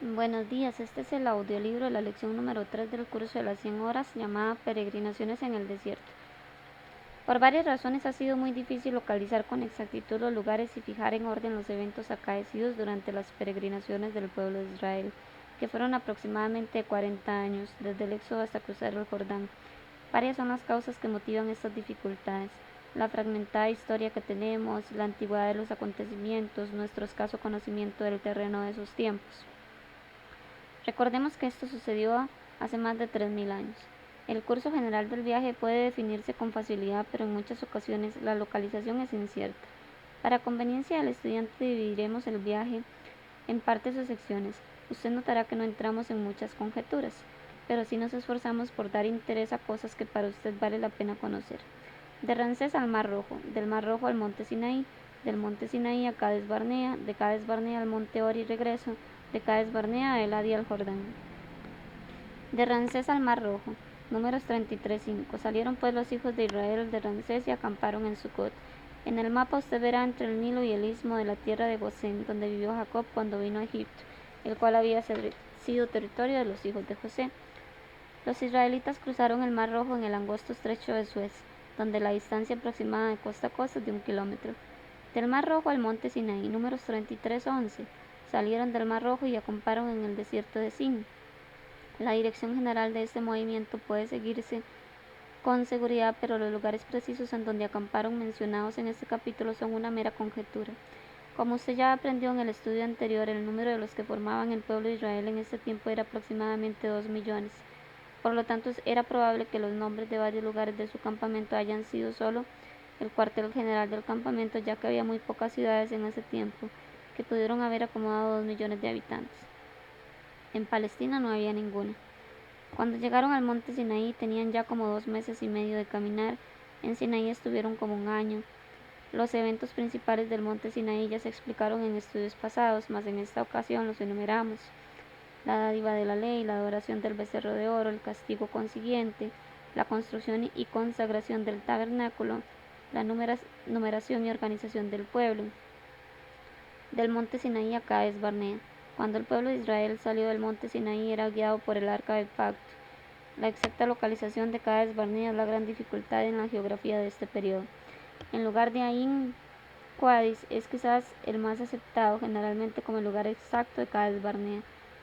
Buenos días, este es el audiolibro de la lección número 3 del curso de las 100 horas llamada Peregrinaciones en el Desierto. Por varias razones ha sido muy difícil localizar con exactitud los lugares y fijar en orden los eventos acaecidos durante las peregrinaciones del pueblo de Israel, que fueron aproximadamente 40 años, desde el Éxodo hasta cruzar el Jordán. Varias son las causas que motivan estas dificultades: la fragmentada historia que tenemos, la antigüedad de los acontecimientos, nuestro escaso conocimiento del terreno de esos tiempos. Recordemos que esto sucedió hace más de 3000 años. El curso general del viaje puede definirse con facilidad, pero en muchas ocasiones la localización es incierta. Para conveniencia del estudiante dividiremos el viaje en partes o secciones. Usted notará que no entramos en muchas conjeturas, pero sí nos esforzamos por dar interés a cosas que para usted vale la pena conocer. De Ramsés al Mar Rojo, del Mar Rojo al Monte Sinaí, del Monte Sinaí a Cades Barnea, de Cades Barnea al Monte Or y regreso, de Cades Barnea a Elad y al Jordán. De Ramsés al Mar Rojo. Números 33:5. Salieron pues los hijos de Israel de Ramsés y acamparon en Sucot. En el mapa usted verá entre el Nilo y el istmo de la tierra de Gosén, donde vivió Jacob cuando vino a Egipto, el cual había sido territorio de los hijos de José. Los israelitas cruzaron el Mar Rojo en el angosto estrecho de Suez, donde la distancia aproximada de costa a costa es de 1 kilómetro. Del Mar Rojo al Monte Sinaí, números 33:11. Salieron del Mar Rojo y acamparon en el desierto de Sin. La dirección general de este movimiento puede seguirse con seguridad, pero los lugares precisos en donde acamparon mencionados en este capítulo son una mera conjetura. Como usted ya aprendió en el estudio anterior, el número de los que formaban el pueblo de Israel en este tiempo era aproximadamente 2 millones. Por lo tanto, era probable que los nombres de varios lugares de su campamento hayan sido solo el cuartel general del campamento, ya que había muy pocas ciudades en ese tiempo que pudieron haber acomodado 2 millones de habitantes. En Palestina no había ninguna. Cuando llegaron al monte Sinaí tenían ya como 2 meses y medio de caminar. En Sinaí estuvieron como 1 año. Los eventos principales del monte Sinaí ya se explicaron en estudios pasados, mas en esta ocasión los enumeramos: la dádiva de la ley, la adoración del becerro de oro, el castigo consiguiente, la construcción y consagración del tabernáculo, la numeración y organización del pueblo. Del monte Sinaí a Cades Barnea. Cuando el pueblo de Israel salió del monte Sinaí era guiado por el arca del pacto. La exacta localización de Cades Barnea es la gran dificultad en la geografía de este periodo. En lugar de Ain Quadis es quizás el más aceptado generalmente como el lugar exacto de Cades Barnea.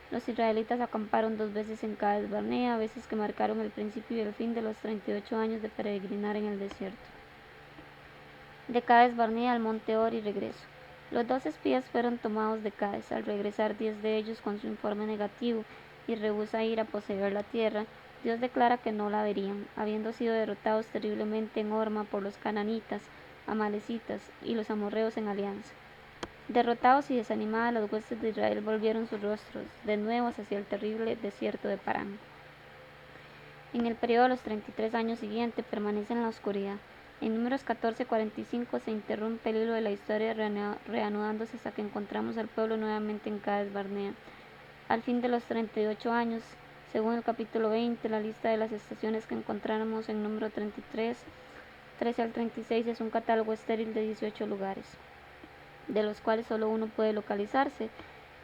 Los israelitas acamparon 2 veces en Cades Barnea, veces que marcaron el principio y el fin de los 38 años de peregrinar en el desierto. De Cades Barnea al monte Or y regreso. Los 2 espías fueron tomados de Cades. Al regresar 10 de ellos con su informe negativo y rehúsa ir a poseer la tierra, Dios declara que no la verían, habiendo sido derrotados terriblemente en Horma por los cananitas, amalecitas y los amorreos en alianza. Derrotados y desanimadas, las huestes de Israel volvieron sus rostros de nuevo hacia el terrible desierto de Parán. En el periodo de los 33 años siguientes permanece en la oscuridad. En Números 14:45 se interrumpe el hilo de la historia, reanudándose hasta que encontramos al pueblo nuevamente en Cades Barnea. Al fin de los 38 años, según el capítulo 20, la lista de las estaciones que encontramos en número 33, 13 al 36 es un catálogo estéril de 18 lugares, de los cuales solo uno puede localizarse,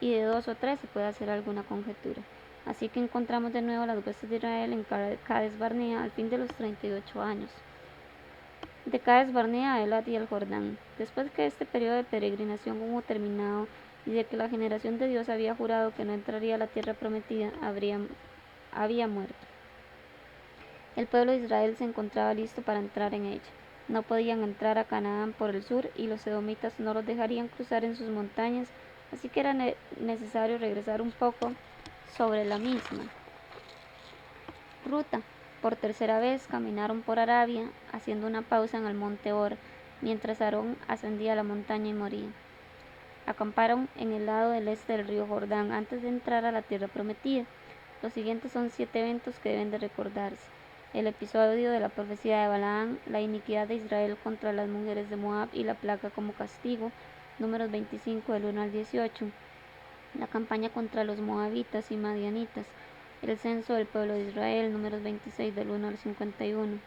y de 2 o 3 se puede hacer alguna conjetura. Así que encontramos de nuevo las huestes de Israel en Cades Barnea al fin de los 38 años. De Cades Barnea a Elad y el Jordán. Después que este periodo de peregrinación hubo terminado y de que la generación de Dios había jurado que no entraría a la tierra prometida, había muerto. El pueblo de Israel se encontraba listo para entrar en ella. No podían entrar a Canaán por el sur y los edomitas no los dejarían cruzar en sus montañas, así que era necesario regresar un poco sobre la misma ruta. Por tercera vez caminaron por Arabia, haciendo una pausa en el monte Or, mientras Aarón ascendía la montaña y moría. Acamparon en el lado del este del río Jordán antes de entrar a la tierra prometida. Los siguientes son 7 eventos que deben de recordarse: el episodio de la profecía de Balaam, la iniquidad de Israel contra las mujeres de Moab y la plaga como castigo, números 25 del 1 al 18, la campaña contra los moabitas y madianitas, el censo del pueblo de Israel, números 26 del 1 al 51,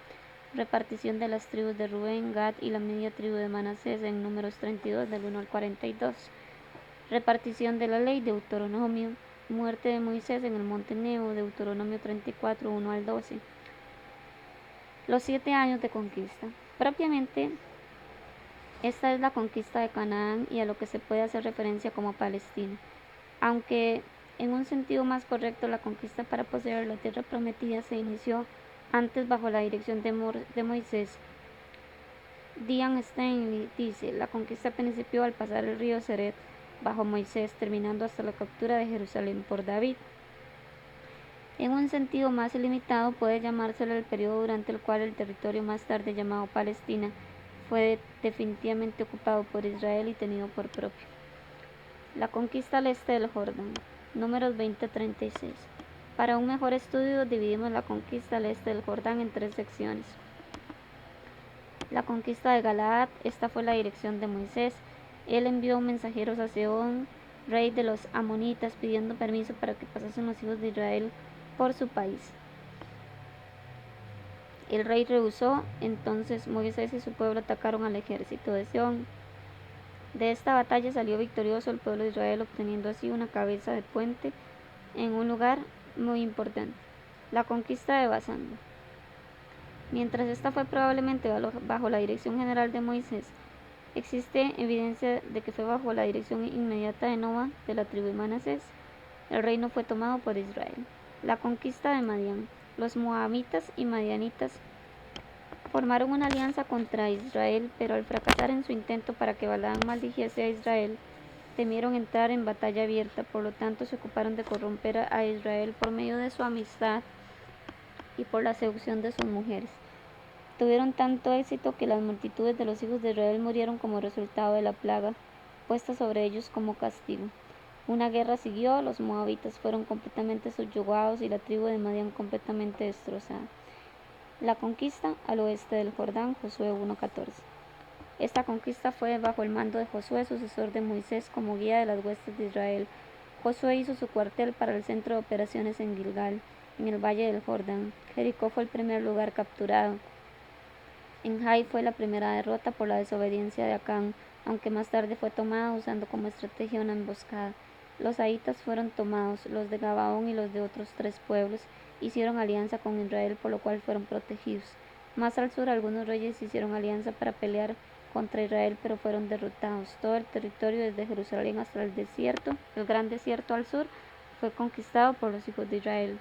repartición de las tribus de Rubén, Gad y la media tribu de Manasés en números 32 del 1 al 42, repartición de la ley, Deuteronomio muerte de Moisés en el monte Nebo, Deuteronomio 34, 1 al 12. Los 7 años de conquista. Propiamente, esta es la conquista de Canaán y a lo que se puede hacer referencia como Palestina, aunque en un sentido más correcto la conquista para poseer la tierra prometida se inició antes bajo la dirección de Moisés. Diane Stanley dice, la conquista principió al pasar el río Ceret bajo Moisés, terminando hasta la captura de Jerusalén por David. En un sentido más limitado puede llamárselo el periodo durante el cual el territorio más tarde llamado Palestina fue definitivamente ocupado por Israel y tenido por propio. La conquista al este del Jordán. Números 20-36. Para un mejor estudio dividimos la conquista al este del Jordán en 3 secciones. La conquista de Galaad, esta fue la dirección de Moisés. Él envió mensajeros a Sehón, rey de los amonitas, pidiendo permiso para que pasasen los hijos de Israel por su país. El rey rehusó, entonces Moisés y su pueblo atacaron al ejército de Sehón. De esta batalla salió victorioso el pueblo de Israel, obteniendo así una cabeza de puente en un lugar muy importante, la conquista de Basán. Mientras esta fue probablemente bajo la dirección general de Moisés, existe evidencia de que fue bajo la dirección inmediata de Noa, de la tribu de Manasés. El reino fue tomado por Israel. La conquista de Madián. Los moabitas y madianitas formaron una alianza contra Israel, pero al fracasar en su intento para que Balaam maldijese a Israel, temieron entrar en batalla abierta, por lo tanto se ocuparon de corromper a Israel por medio de su amistad y por la seducción de sus mujeres. Tuvieron tanto éxito que las multitudes de los hijos de Israel murieron como resultado de la plaga puesta sobre ellos como castigo. Una guerra siguió, los moabitas fueron completamente subyugados y la tribu de Madián completamente destrozada. La conquista al oeste del Jordán, Josué 1:14. Esta conquista fue bajo el mando de Josué, sucesor de Moisés, como guía de las huestes de Israel. Josué hizo su cuartel para el centro de operaciones en Gilgal, en el valle del Jordán. Jericó fue el primer lugar capturado. En Jai fue la primera derrota por la desobediencia de Acán, aunque más tarde fue tomada usando como estrategia una emboscada. Los haitas fueron tomados, los de Gabaón y los de otros 3 pueblos hicieron alianza con Israel, por lo cual fueron protegidos. Más al sur algunos reyes hicieron alianza para pelear contra Israel, pero fueron derrotados. Todo el territorio desde Jerusalén hasta el desierto, el gran desierto al sur, fue conquistado por los hijos de Israel.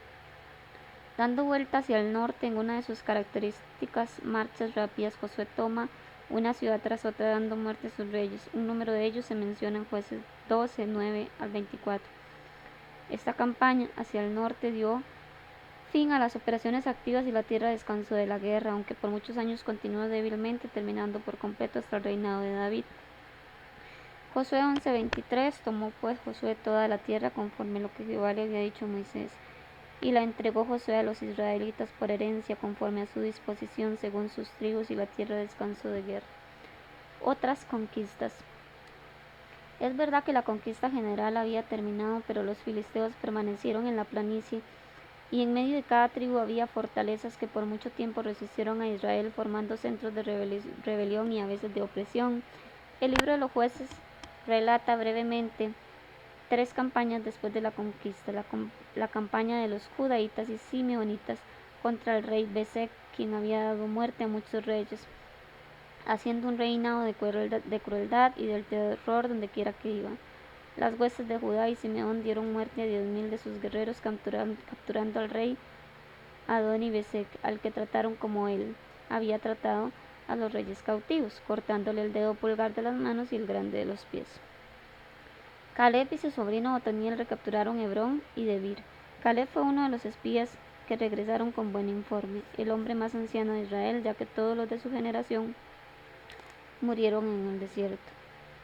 Dando vuelta hacia el norte en una de sus características marchas rápidas, Josué toma una ciudad tras otra dando muerte a sus reyes. Un número de ellos se menciona en Jueces 12, 9 al 24. Esta campaña hacia el norte dio fin a las operaciones activas y la tierra descansó de la guerra, aunque por muchos años continuó débilmente, terminando por completo hasta el reinado de David. Josué 11:23 tomó pues Josué toda la tierra conforme lo que Jehová le había dicho a Moisés, y la entregó Josué a los israelitas por herencia conforme a su disposición según sus tribus, y la tierra descansó de guerra. Otras conquistas. Es verdad que la conquista general había terminado, pero los filisteos permanecieron en la planicie, y en medio de cada tribu había fortalezas que por mucho tiempo resistieron a Israel, formando centros de rebelión y a veces de opresión. El libro de los Jueces relata brevemente 3 campañas después de la conquista: la campaña de los judaítas y simeonitas contra el rey Besek, quien había dado muerte a muchos reyes, haciendo un reinado de crueldad y del terror donde quiera que iba. Las huestes de Judá y Simeón dieron muerte a 10.000 de sus guerreros, capturando al rey Adoni-Besek, al que trataron como él había tratado a los reyes cautivos, cortándole el dedo pulgar de las manos y el grande de los pies. Caleb y su sobrino Otoniel recapturaron Hebrón y Debir. Caleb fue uno de los espías que regresaron con buen informe, el hombre más anciano de Israel, ya que todos los de su generación murieron en el desierto.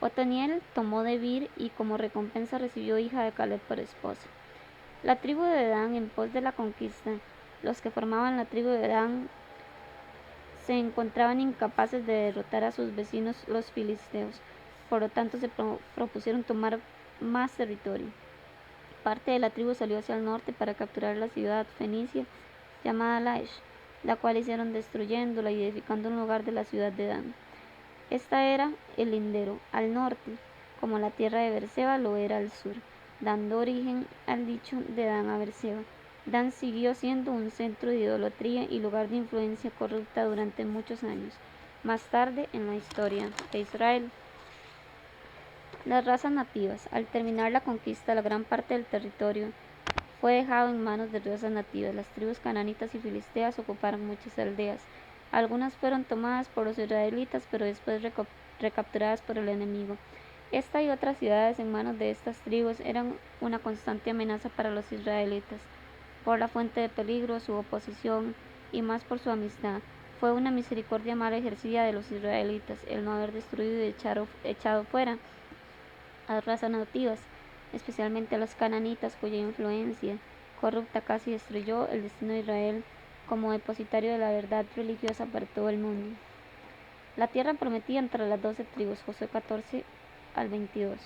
Otoniel tomó Debir y como recompensa recibió hija de Caleb por esposa. La tribu de Dan en pos de la conquista. Los que formaban la tribu de Dan se encontraban incapaces de derrotar a sus vecinos los filisteos, por lo tanto se propusieron tomar más territorio. Parte de la tribu salió hacia el norte para capturar la ciudad fenicia llamada Laish, la cual hicieron destruyéndola y edificando un lugar de la ciudad de Dan. Esta era el lindero al norte, como la tierra de Berseba lo era al sur. dando origen al dicho de Dan a Berseba. Dan siguió siendo un centro de idolatría y lugar de influencia corrupta durante muchos años. Más tarde en la historia de Israel, las razas nativas. Al terminar la conquista, la gran parte del territorio fue dejado en manos de razas nativas. Las tribus cananitas y filisteas ocuparon muchas aldeas. Algunas fueron tomadas por los israelitas, pero después recapturadas por el enemigo. Esta y otras ciudades en manos de estas tribus eran una constante amenaza para los israelitas, por la fuente de peligro, su oposición y más por su amistad. Fue una misericordia mal ejercida de los israelitas el no haber destruido y echado fuera a las razas nativas, especialmente a los cananitas, cuya influencia corrupta casi destruyó el destino de Israel como depositario de la verdad religiosa para todo el mundo. La tierra prometida entre las 12 tribus, Josué 14 al 22.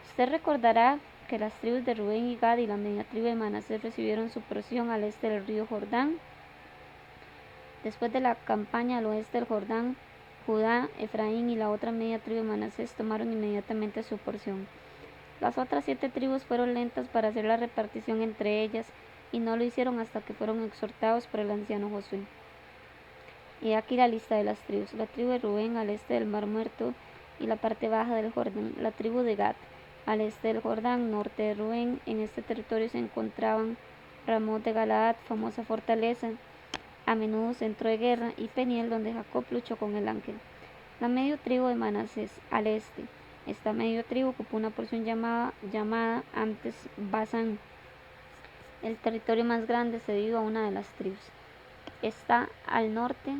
Usted recordará que las tribus de Rubén y Gad y la media tribu de Manasés recibieron su porción al este del río Jordán. Después de la campaña al oeste del Jordán, Judá, Efraín y la otra media tribu de Manasés tomaron inmediatamente su porción. Las otras 7 tribus fueron lentas para hacer la repartición entre ellas y no lo hicieron hasta que fueron exhortados por el anciano Josué. Y aquí la lista de las tribus: la tribu de Rubén al este del Mar Muerto y la parte baja del Jordán, la tribu de Gad al este del Jordán, norte de Rubén. En este territorio se encontraban Ramot de Galaad, famosa fortaleza, a menudo centro de guerra, y Peniel, donde Jacob luchó con el ángel. La medio tribu de Manasés al este. Esta medio tribu ocupó una porción llamada antes Basán, el territorio más grande cedido a una de las tribus. Está al norte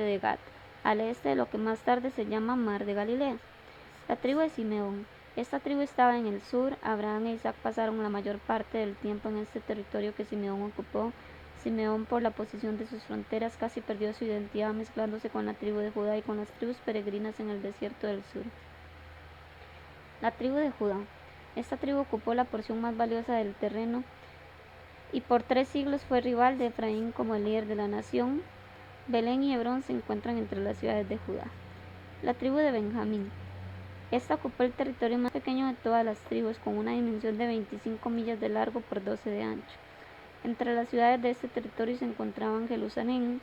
de Gad, al este de lo que más tarde se llama Mar de Galilea. La tribu de Simeón. Esta tribu estaba en el sur. Abraham e Isaac pasaron la mayor parte del tiempo en este territorio que Simeón ocupó. Simeón, por la posición de sus fronteras, casi perdió su identidad mezclándose con la tribu de Judá y con las tribus peregrinas en el desierto del sur. La tribu de Judá. Esta tribu ocupó la porción más valiosa del terreno y por 3 siglos fue rival de Efraín como el líder de la nación. Belén y Hebrón se encuentran entre las ciudades de Judá. La tribu de Benjamín. Esta ocupó el territorio más pequeño de todas las tribus, con una dimensión de 25 millas de largo por 12 de ancho. Entre las ciudades de este territorio se encontraban Jerusalén,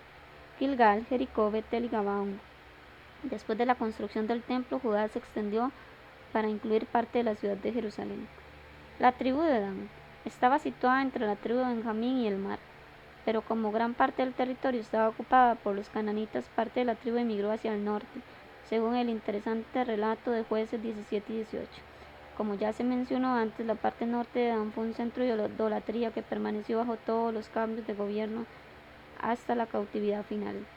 Gilgal, Jericó, Betel y Gabaón. Después de la construcción del templo, Judá se extendió para incluir parte de la ciudad de Jerusalén. La tribu de Dan estaba situada entre la tribu de Benjamín y el mar, pero como gran parte del territorio estaba ocupada por los cananitas, parte de la tribu emigró hacia el norte, según el interesante relato de Jueces 17 y 18. Como ya se mencionó antes, la parte norte de Dan fue un centro de idolatría que permaneció bajo todos los cambios de gobierno hasta la cautividad final.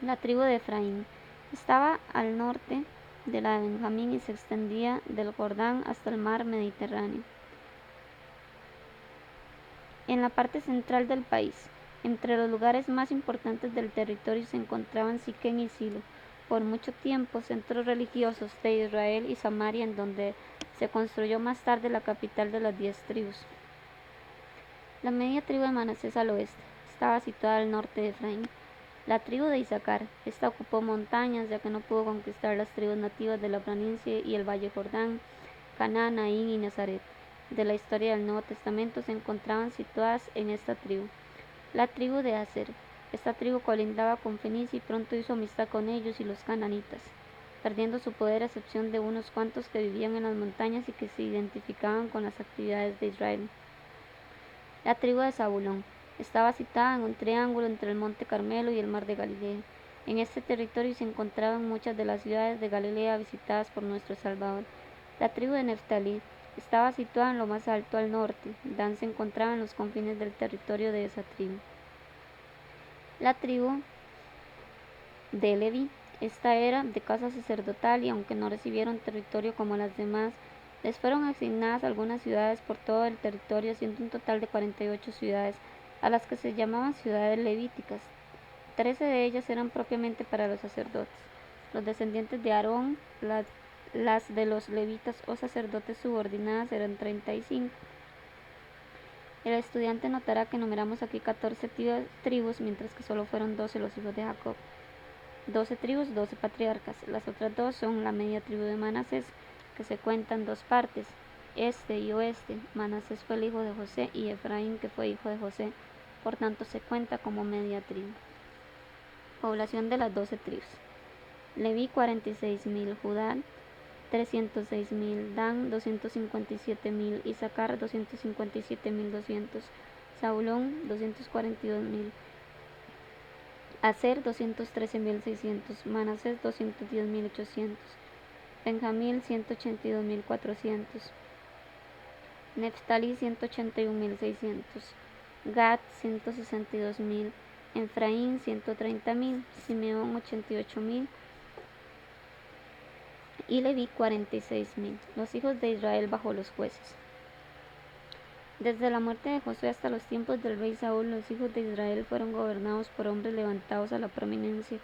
La tribu de Efraín estaba al norte de la de Benjamín y se extendía del Jordán hasta el mar Mediterráneo. En la parte central del país, entre los lugares más importantes del territorio se encontraban Siquén y Silo, por mucho tiempo centros religiosos de Israel, y Samaria, en donde se construyó más tarde la capital de las 10 tribus. La media tribu de Manasés al oeste estaba situada al norte de Efraín. La tribu de Isaacar, esta ocupó montañas ya que no pudo conquistar las tribus nativas de la planicie y el valle Jordán, Canaán, Naín y Nazaret de la historia del Nuevo Testamento se encontraban situadas en esta tribu. La tribu de Aser. Esta tribu colindaba con Fenicia y pronto hizo amistad con ellos y los cananitas, perdiendo su poder a excepción de unos cuantos que vivían en las montañas y que se identificaban con las actividades de Israel. La tribu de Zabulón estaba situada en un triángulo entre el monte Carmelo y el mar de Galilea. En este territorio se encontraban muchas de las ciudades de Galilea visitadas por nuestro Salvador. La tribu de Neftalí estaba situada en lo más alto al norte. Dan se encontraba en los confines del territorio de esa tribu. La tribu de Leví. Esta era de casa sacerdotal y aunque no recibieron territorio como las demás, les fueron asignadas algunas ciudades por todo el territorio, haciendo un total de 48 ciudades, a las que se llamaban ciudades levíticas. 13 de ellas eran propiamente para los sacerdotes, los descendientes de Aarón. Las de los levitas o sacerdotes subordinadas eran 35. El estudiante notará que numeramos aquí 14 tribus, mientras que solo fueron 12 los hijos de Jacob. 12 tribus, 12 patriarcas. Las otras dos son la media tribu de Manasés, que se cuenta en 2 partes. este y oeste. Manasés fue el hijo de José y Efraín, que fue hijo de José, por tanto se cuenta como media tribu. Población de las 12 tribus. Leví 46.000, Judá 306.000, Dan 257.000, Isaacar 257.200, Zabulón 242.000, Aser 213.600, Manasés 210.800, Benjamín 182.400, Neftalí 181.600, Gad 162.000, Efraín 130.000, Simeón 88.000 y Leví 46.000. Los hijos de Israel bajo los jueces. Desde la muerte de Josué hasta los tiempos del rey Saúl, los hijos de Israel fueron gobernados por hombres levantados a la prominencia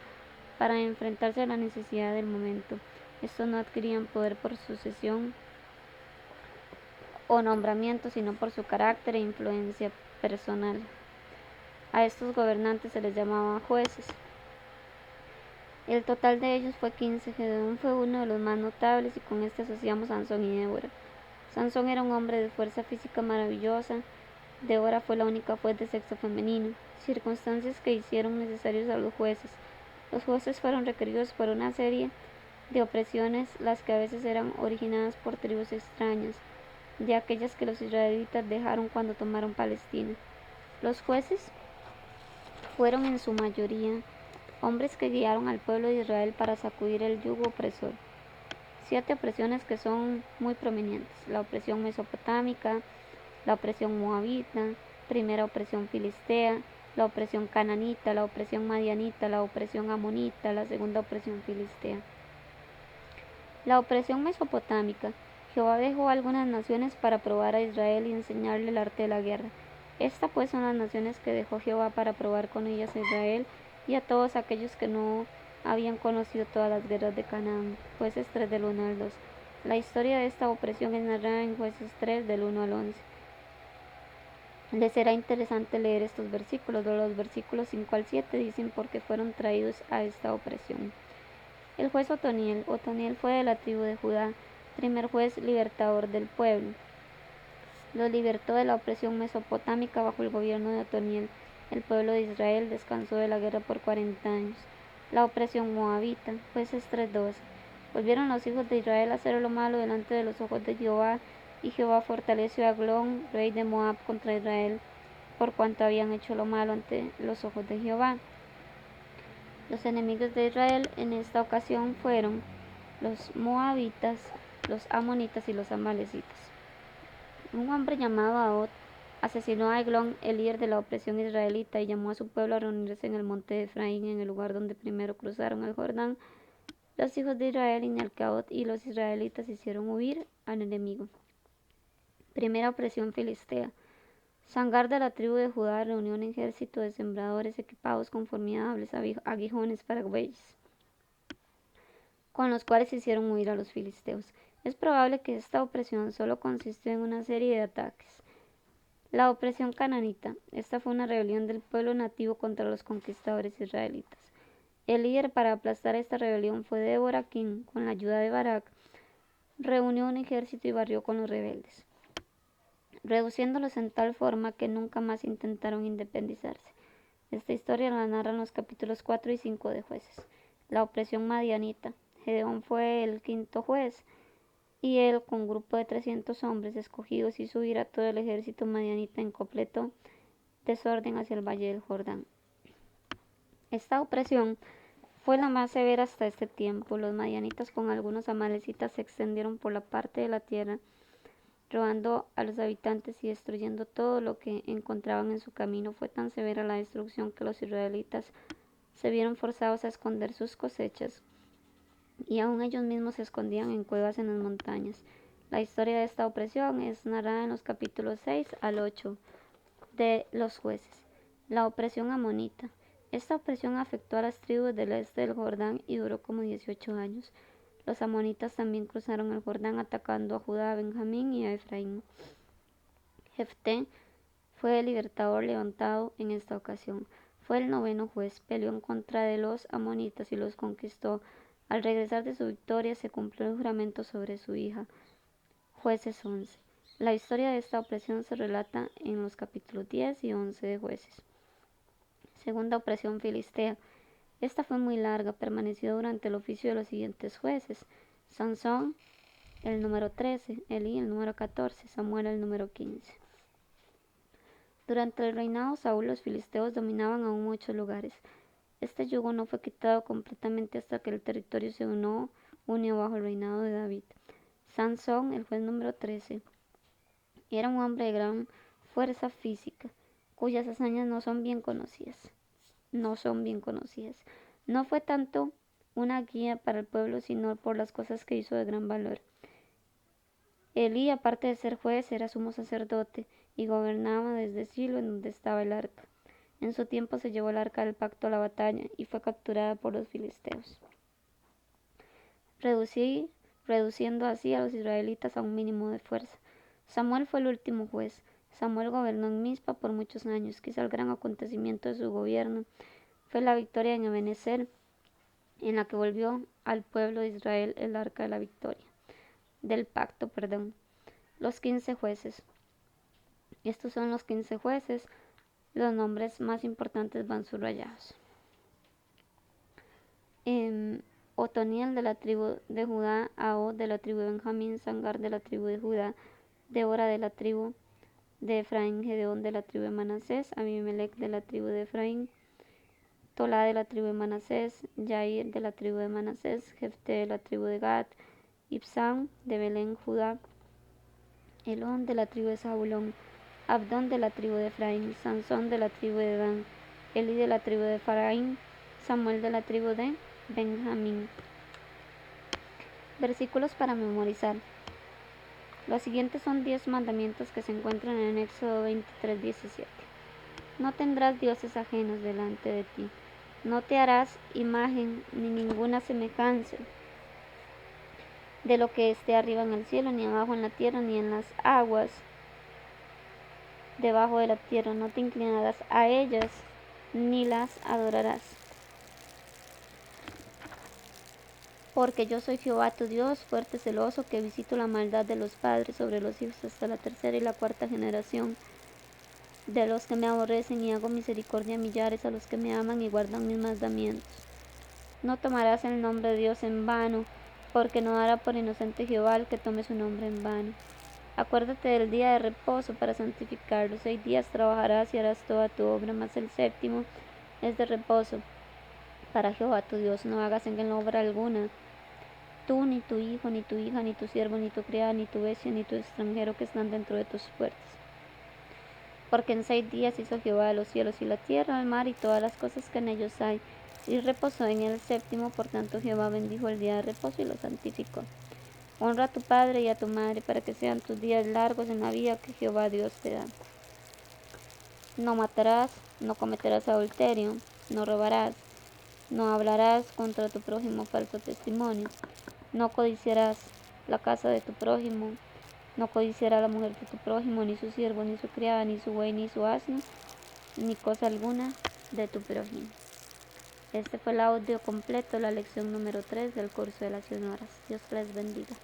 para enfrentarse a la necesidad del momento. Estos no adquirían poder por sucesión o nombramiento, sino por su carácter e influencia personal. A estos gobernantes se les llamaba jueces. El total de ellos fue 15. Gedeón fue uno de los más notables y con este asociamos Sansón y Débora. Sansón era un hombre de fuerza física maravillosa. Débora fue la única juez de sexo femenino, circunstancias que hicieron necesarios a los jueces. Los jueces fueron requeridos por una serie de opresiones, las que a veces eran originadas por tribus extrañas, de aquellas que los israelitas dejaron cuando tomaron Palestina. Los jueces fueron en su mayoría hombres que guiaron al pueblo de Israel para sacudir el yugo opresor. 7 opresiones que son muy prominentes: la opresión mesopotámica, la opresión moabita, primera opresión filistea, la opresión cananita, la opresión madianita, la opresión amonita, la segunda opresión filistea. La opresión mesopotámica. Jehová dejó algunas naciones para probar a Israel y enseñarle el arte de la guerra. Esta pues son las naciones que dejó Jehová para probar con ellas a Israel y a todos aquellos que no habían conocido todas las guerras de Canaán. Jueces 3 del 1 al 2. La historia de esta opresión es narrada en Jueces 3 del 1 al 11. Les será interesante leer estos versículos. Los versículos 5 al 7 dicen por qué fueron traídos a esta opresión. El juez Otoniel. Otoniel fue de la tribu de Judá, primer juez libertador del pueblo. Los libertó de la opresión mesopotámica bajo el gobierno de Otoniel. El pueblo de Israel descansó de la guerra por 40 años. La opresión moabita. Jueces 3:12. Volvieron los hijos de Israel a hacer lo malo delante de los ojos de Jehová, y Jehová fortaleció a Eglón, rey de Moab, contra Israel, por cuanto habían hecho lo malo ante los ojos de Jehová. Los enemigos de Israel en esta ocasión fueron los moabitas, los amonitas y los amalecitas. Un hombre llamado Ahot asesinó a Eglón, el líder de la opresión israelita, y llamó a su pueblo a reunirse en el monte de Efraín, en el lugar donde primero cruzaron el Jordán. Los hijos de Israel, Inalcaot y los israelitas hicieron huir al enemigo. Primera opresión filistea. Sangar de la tribu de Judá reunió un ejército de sembradores equipados con formidables aguijones para bueyes, con los cuales hicieron huir a los filisteos. Es probable que esta opresión solo consistió en una serie de ataques. La opresión cananita. Esta fue una rebelión del pueblo nativo contra los conquistadores israelitas. El líder para aplastar esta rebelión fue Débora, quien, con la ayuda de Barak, reunió un ejército y barrió con los rebeldes, reduciéndolos en tal forma que nunca más intentaron independizarse. Esta historia la narran los capítulos 4 y 5 de Jueces. La opresión madianita. Gedeón fue el quinto juez, y él, con un grupo de 300 hombres escogidos, hizo huir a todo el ejército madianita en completo desorden hacia el valle del Jordán. Esta opresión fue la más severa hasta este tiempo. Los madianitas con algunos amalecitas se extendieron por la parte de la tierra, robando a los habitantes y destruyendo todo lo que encontraban en su camino. Fue tan severa la destrucción que los israelitas se vieron forzados a esconder sus cosechas, y aún ellos mismos se escondían en cuevas en las montañas. La historia de esta opresión es narrada en los capítulos 6 al 8 de los Jueces. La opresión amonita. Esta opresión afectó a las tribus del este del Jordán y duró como 18 años. Los amonitas también cruzaron el Jordán atacando a Judá, a Benjamín y a Efraín. Jefté fue el libertador levantado en esta ocasión. Fue el 9º juez, peleó en contra de los amonitas y los conquistó. Al regresar de su victoria se cumplió el juramento sobre su hija. Jueces 11. La historia de esta opresión se relata en los capítulos 10 y 11 de Jueces. Segunda opresión filistea. Esta fue muy larga, permaneció durante el oficio de los siguientes jueces: Sansón, el número 13, Elí, el número 14, Samuel, el número 15. Durante el reinado de Saúl, los filisteos dominaban aún muchos lugares. Este yugo no fue quitado completamente hasta que el territorio se unió bajo el reinado de David. Sansón, el juez número 13, era un hombre de gran fuerza física, cuyas hazañas no son bien conocidas. No fue tanto una guía para el pueblo, sino por las cosas que hizo de gran valor. Elí, aparte de ser juez, era sumo sacerdote y gobernaba desde Silo, en donde estaba el arca. En su tiempo se llevó el arca del pacto a la batalla y fue capturada por los filisteos, reduciendo así a los israelitas a un mínimo de fuerza. Samuel fue el último juez. Samuel gobernó en Mizpa por muchos años. Quizá el gran acontecimiento de su gobierno fue la victoria en Ebenezer, en la que volvió al pueblo de Israel el arca de la victoria, del pacto. Los 15 jueces. Estos son los 15 jueces. Los nombres más importantes van subrayados. Otoniel, de la tribu de Judá; Ahod, de la tribu de Benjamín; Sangar, de la tribu de Judá; Débora, de la tribu de Efraín; Gedeón, de la tribu de Manasés; Abimelec, de la tribu de Efraín; Tolá, de la tribu de Manasés; Yair, de la tribu de Manasés; Jefté, de la tribu de Gad; Ibsán, de Belén, Judá; Elón, de la tribu de Zabulón; Abdón, de la tribu de Efraín; Sansón, de la tribu de Dan; Elí, de la tribu de Efraín; Samuel, de la tribu de Benjamín. Versículos para memorizar. Los siguientes son 10 mandamientos que se encuentran en Éxodo 23:17. No tendrás dioses ajenos delante de ti. No te harás imagen ni ninguna semejanza de lo que esté arriba en el cielo, ni abajo en la tierra, ni en las aguas debajo de la tierra. No te inclinarás a ellas, ni las adorarás. Porque yo soy Jehová tu Dios, fuerte, celoso, que visito la maldad de los padres sobre los hijos hasta la tercera y la cuarta generación de los que me aborrecen, y hago misericordia a millares a los que me aman y guardan mis mandamientos. No tomarás el nombre de Dios en vano, porque no dará por inocente Jehová el que tome su nombre en vano. Acuérdate del día de reposo para santificarlo. 6 días trabajarás y harás toda tu obra, mas el séptimo es de reposo para Jehová tu Dios. No hagas en él obra alguna, tú, ni tu hijo, ni tu hija, ni tu siervo, ni tu criada, ni tu bestia, ni tu extranjero que están dentro de tus puertas. Porque en 6 días hizo Jehová los cielos y la tierra, el mar y todas las cosas que en ellos hay, y reposó en el séptimo. Por tanto Jehová bendijo el día de reposo y lo santificó. Honra a tu padre y a tu madre, para que sean tus días largos en la vida que Jehová Dios te da. No matarás, no cometerás adulterio, no robarás, no hablarás contra tu prójimo falso testimonio, no codiciarás la casa de tu prójimo, no codiciará la mujer de tu prójimo, ni su siervo, ni su criada, ni su buey, ni su asno, ni cosa alguna de tu prójimo. Este fue el audio completo, la lección número 3 del curso de las 100 horas. Dios les bendiga.